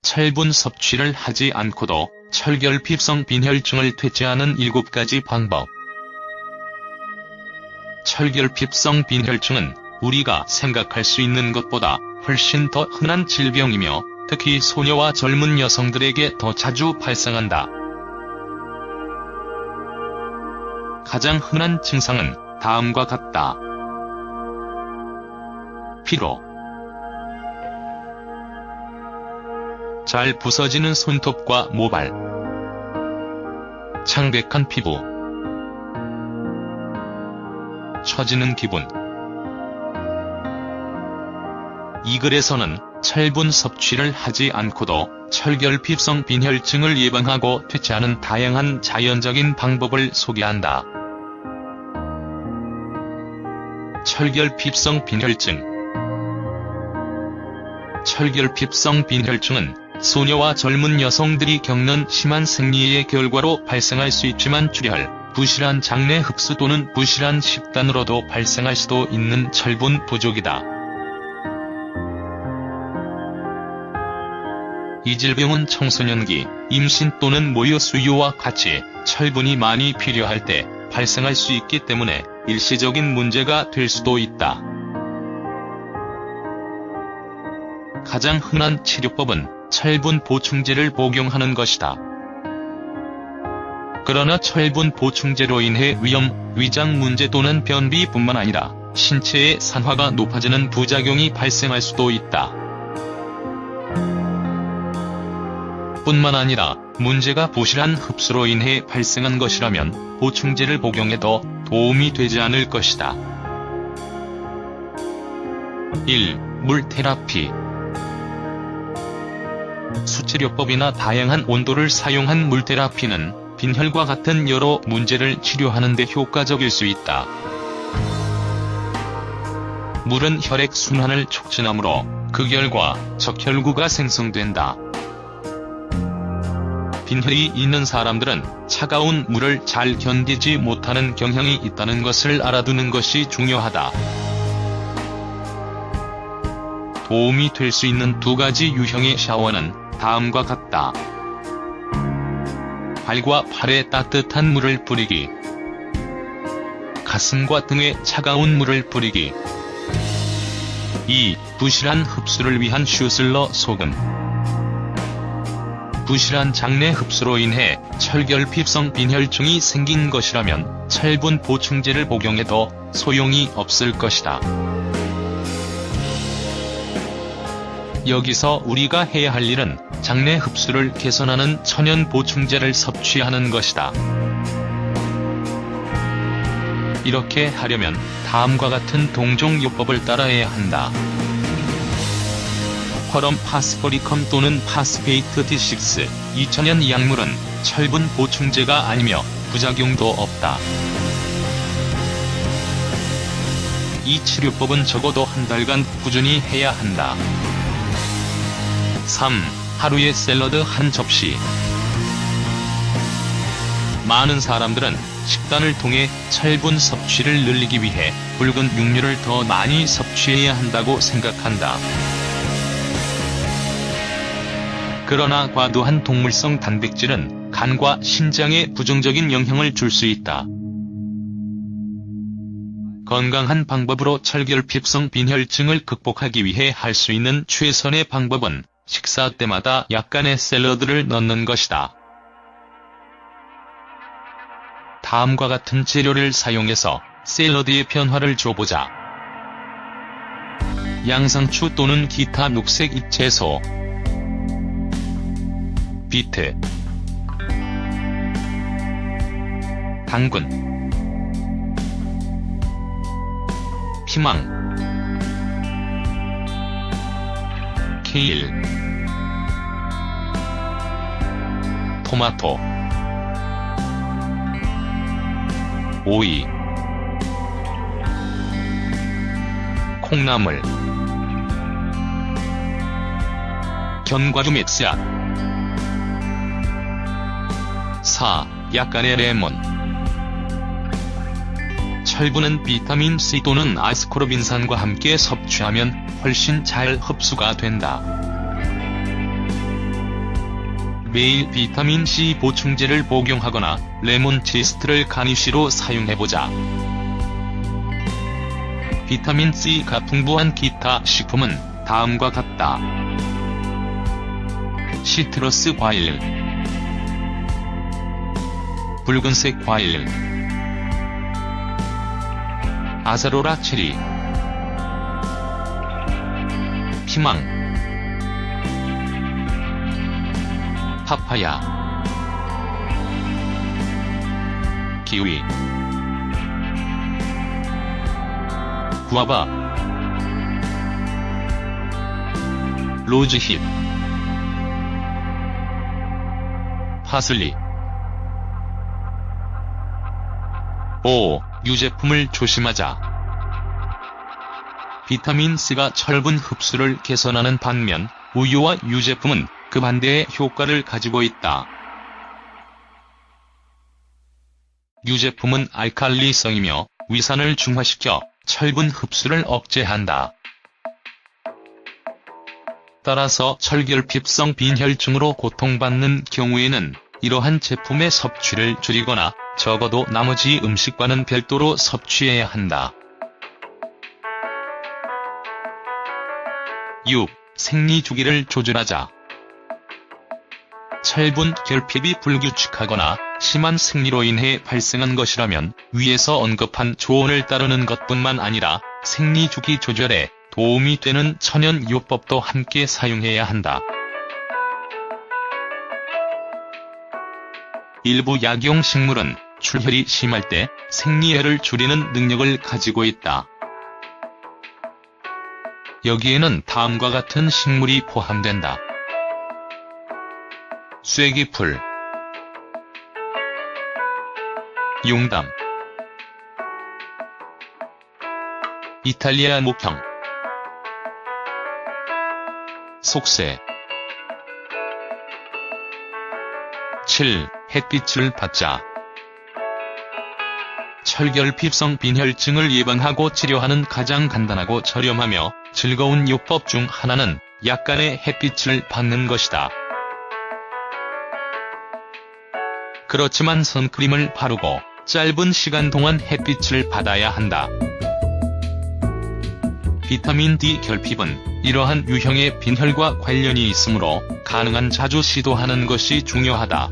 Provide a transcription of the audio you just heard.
철분 섭취를 하지 않고도 철결핍성 빈혈증을 퇴치하는 7가지 방법. 철결핍성 빈혈증은 우리가 생각할 수 있는 것보다 훨씬 더 흔한 질병이며 특히 소녀와 젊은 여성들에게 더 자주 발생한다. 가장 흔한 증상은 다음과 같다. 피로, 잘 부서지는 손톱과 모발, 창백한 피부, 처지는 기분. 이 글에서는 철분 섭취를 하지 않고도 철결핍성 빈혈증을 예방하고 퇴치하는 다양한 자연적인 방법을 소개한다. 철결핍성 빈혈증. 철결핍성 빈혈증은 소녀와 젊은 여성들이 겪는 심한 생리의 결과로 발생할 수 있지만 출혈, 부실한 장내 흡수 또는 부실한 식단으로도 발생할 수도 있는 철분 부족이다. 이 질병은 청소년기, 임신 또는 모유 수유와 같이 철분이 많이 필요할 때 발생할 수 있기 때문에 일시적인 문제가 될 수도 있다. 가장 흔한 치료법은 철분 보충제를 복용하는 것이다. 그러나 철분 보충제로 인해 위염, 위장 문제 또는 변비뿐만 아니라 신체의 산화가 높아지는 부작용이 발생할 수도 있다. 뿐만 아니라 문제가 부실한 흡수로 인해 발생한 것이라면 보충제를 복용해도 도움이 되지 않을 것이다. 1. 물 테라피. 수치료법이나 다양한 온도를 사용한 물 테라피는 빈혈과 같은 여러 문제를 치료하는 데 효과적일 수 있다. 물은 혈액 순환을 촉진하므로 그 결과 적혈구가 생성된다. 빈혈이 있는 사람들은 차가운 물을 잘 견디지 못하는 경향이 있다는 것을 알아두는 것이 중요하다. 도움이 될 수 있는 2가지 유형의 샤워는 다음과 같다. 발과 팔에 따뜻한 물을 뿌리기. 가슴과 등에 차가운 물을 뿌리기. 2. 부실한 흡수를 위한 슈슬러 소금. 부실한 장내 흡수로 인해 철결핍성 빈혈증이 생긴 것이라면 철분 보충제를 복용해도 소용이 없을 것이다. 여기서 우리가 해야 할 일은 장내 흡수를 개선하는 천연 보충제를 섭취하는 것이다. 이렇게 하려면 다음과 같은 동종요법을 따라야 한다. 퍼럼 파스포리컴 또는 파스페이트 D6, 2000년 약물은 철분 보충제가 아니며 부작용도 없다. 이 치료법은 적어도 한 달간 꾸준히 해야 한다. 3. 하루에 샐러드 한 접시. 많은 사람들은 식단을 통해 철분 섭취를 늘리기 위해 붉은 육류를 더 많이 섭취해야 한다고 생각한다. 그러나 과도한 동물성 단백질은 간과 신장에 부정적인 영향을 줄 수 있다. 건강한 방법으로 철결핍성 빈혈증을 극복하기 위해 할 수 있는 최선의 방법은 식사 때마다 약간의 샐러드를 넣는 것이다. 다음과 같은 재료를 사용해서 샐러드의 변화를 줘보자. 양상추 또는 기타 녹색 잎채소, 비트, 당근, 피망, 케일, 토마토, 오이, 콩나물, 견과류 맵샷. 4. 약간의 레몬. 철분은 비타민C 또는 아스코르빈산과 함께 섭취하면 훨씬 잘 흡수가 된다. 매일 비타민C 보충제를 복용하거나 레몬치스트를 가니쉬로 사용해보자. 비타민C가 풍부한 기타 식품은 다음과 같다. 시트러스 과일, 붉은색 과일, 아사로라 체리, 피망, 파파야, 키위, 구아바, 로즈힙, 파슬리. 5. 유제품을 조심하자. 비타민C가 철분 흡수를 개선하는 반면 우유와 유제품은 그 반대의 효과를 가지고 있다. 유제품은 알칼리성이며 위산을 중화시켜 철분 흡수를 억제한다. 따라서 철결핍성 빈혈증으로 고통받는 경우에는 이러한 제품의 섭취를 줄이거나 적어도 나머지 음식과는 별도로 섭취해야 한다. 6. 생리주기를 조절하자. 철분 결핍이 불규칙하거나 심한 생리로 인해 발생한 것이라면 위에서 언급한 조언을 따르는 것뿐만 아니라 생리주기 조절에 도움이 되는 천연요법도 함께 사용해야 한다. 일부 약용식물은 출혈이 심할 때 생리혈을 줄이는 능력을 가지고 있다. 여기에는 다음과 같은 식물이 포함된다. 쐐기풀, 용담, 이탈리아 목형, 속세. 7. 햇빛을 받자. 철결핍성 빈혈증을 예방하고 치료하는 가장 간단하고 저렴하며 즐거운 요법 중 하나는 약간의 햇빛을 받는 것이다. 그렇지만 선크림을 바르고 짧은 시간 동안 햇빛을 받아야 한다. 비타민 D 결핍은 이러한 유형의 빈혈과 관련이 있으므로 가능한 자주 시도하는 것이 중요하다.